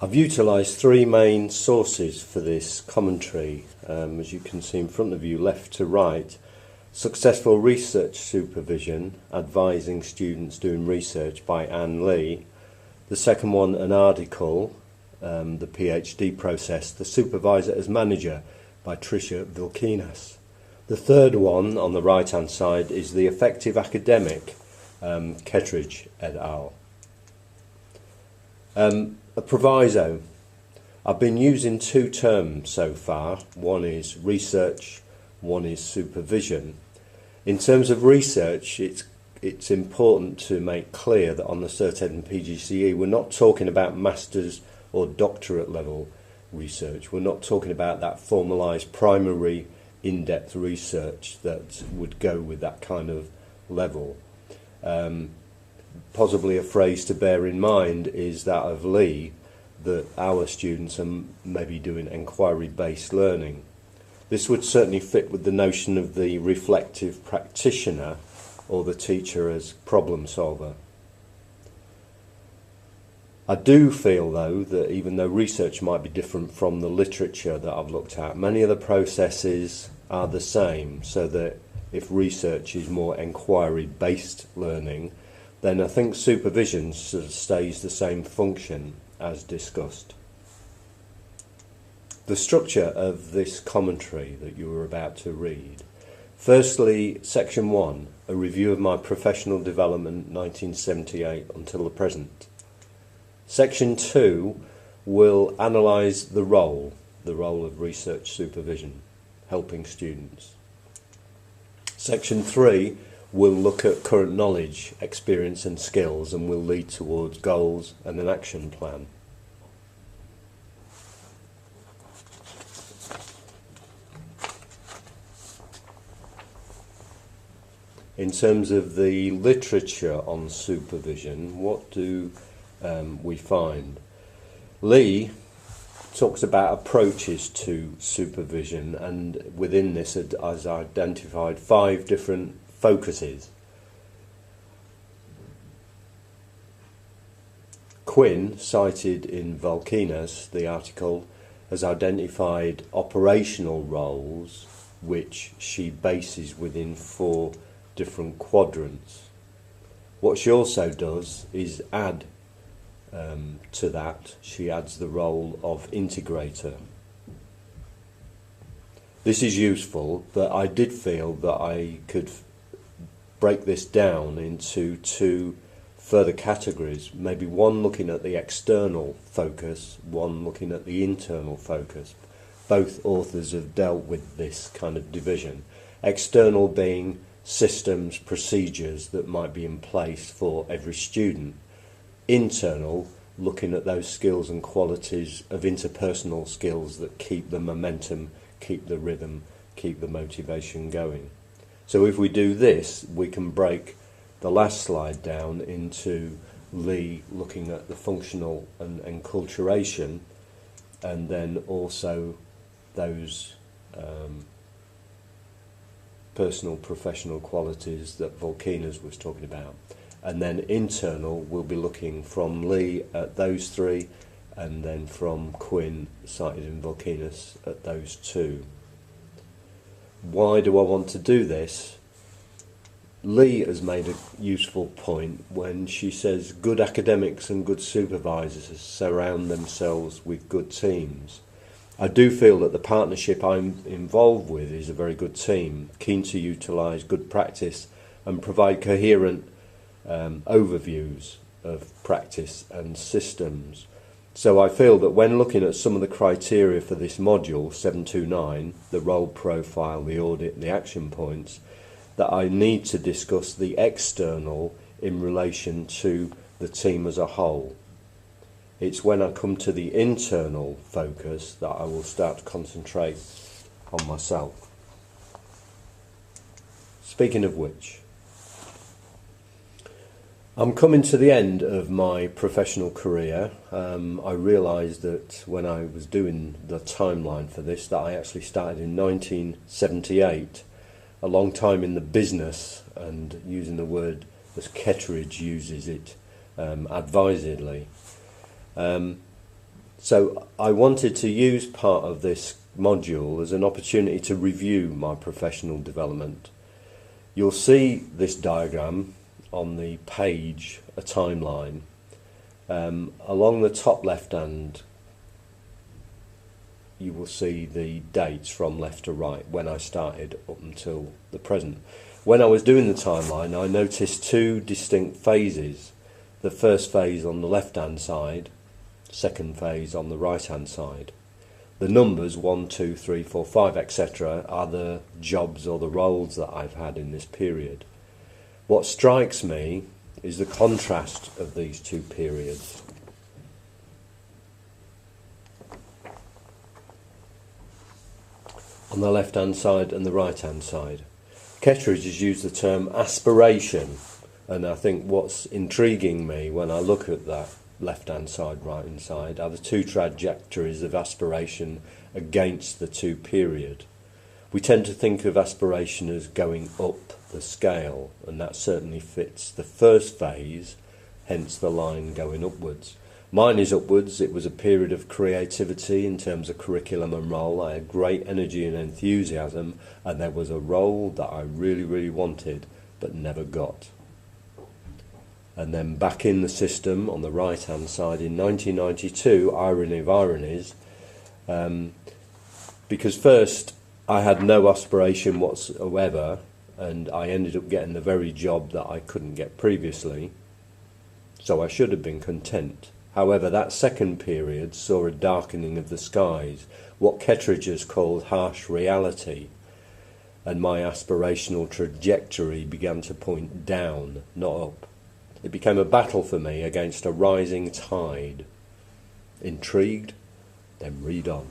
I've utilised three main sources for this commentary, as you can see in front of you, left to right. Successful Research Supervision, Advising Students Doing Research by Anne Lee. The second one, an article, the PhD process, The Supervisor as Manager by Tricia Vilkinas. The third one, on the right-hand side, is The Effective Academic, Kettridge et al. A proviso. I've been using two terms so far. One is research, one is supervision. In terms of research, it's important to make clear that on the Cert Ed and PGCE we're not talking about master's or doctorate level research. We're not talking about that formalised primary in-depth research that would go with that kind of level. Possibly a phrase to bear in mind is that of Lee, that our students are maybe doing inquiry-based learning. This would certainly fit with the notion of the reflective practitioner or the teacher as problem solver. I do feel, though, that even though research might be different from the literature that I've looked at, many of the processes are the same, so that if research is more inquiry-based learning, then I think supervision sort of stays the same function as discussed. The structure of this commentary that you were about to read. Firstly, Section 1, a review of my professional development 1978 until the present. Section 2 will analyse the role of research supervision, helping students. Section 3 will look at current knowledge, experience and skills, and will lead towards goals and an action plan. In terms of the literature on supervision, what do we find? Lee talks about approaches to supervision, and within this has identified 5 different focuses. Quinn, cited in Vilkinas, the article, has identified operational roles which she bases within 4 different quadrants. What she also does is add to that, she adds the role of integrator. This is useful, but I did feel that I could break this down into 2 further categories, maybe one looking at the external focus, one looking at the internal focus. Both authors have dealt with this kind of division. External being systems, procedures that might be in place for every student. Internal, looking at those skills and qualities of interpersonal skills that keep the momentum, keep the rhythm, keep the motivation going. So if we do this, we can break the last slide down into Lee looking at the functional and enculturation, and then also those personal, professional qualities that Vilkinas was talking about. And then internal, we'll be looking from Lee at those 3, and then from Quinn, cited in Vilkinas, at those 2. Why do I want to do this? Lee has made a useful point when she says good academics and good supervisors surround themselves with good teams. I do feel that the partnership I'm involved with is a very good team, keen to utilise good practice and provide coherent overviews of practice and systems. So I feel that when looking at some of the criteria for this module, 729, the role profile, the audit, the action points, that I need to discuss the external in relation to the team as a whole. It's when I come to the internal focus that I will start to concentrate on myself. Speaking of which, I'm coming to the end of my professional career. I realised that when I was doing the timeline for this, that I actually started in 1978, a long time in the business, and using the word as Kettridge uses it advisedly. So I wanted to use part of this module as an opportunity to review my professional development. You'll see this diagram on the page, a timeline. Along the top left hand, you will see the dates from left to right when I started up until the present. When I was doing the timeline, I noticed two distinct phases. The first phase on the left hand side, second phase on the right hand side. The numbers 1, 2, 3, 4, 5, etc. are the jobs or the roles that I've had in this period. What strikes me is the contrast of these two periods. On the left hand side and the right hand side. Kettridge has used the term aspiration, and I think what's intriguing me when I look at that left hand side, right hand side, are the two trajectories of aspiration against the two period. We tend to think of aspiration as going up the scale, and that certainly fits the first phase, hence the line going upwards. Mine is upwards. It was a period of creativity in terms of curriculum and role. I had great energy and enthusiasm, and there was a role that I really, really wanted but never got. And then back in the system on the right hand side in 1992, irony of ironies, because first I had no aspiration whatsoever, and I ended up getting the very job that I couldn't get previously, so I should have been content. However, that second period saw a darkening of the skies, what Kettridge has called harsh reality, and my aspirational trajectory began to point down, not up. It became a battle for me against a rising tide. Intrigued? Then read on.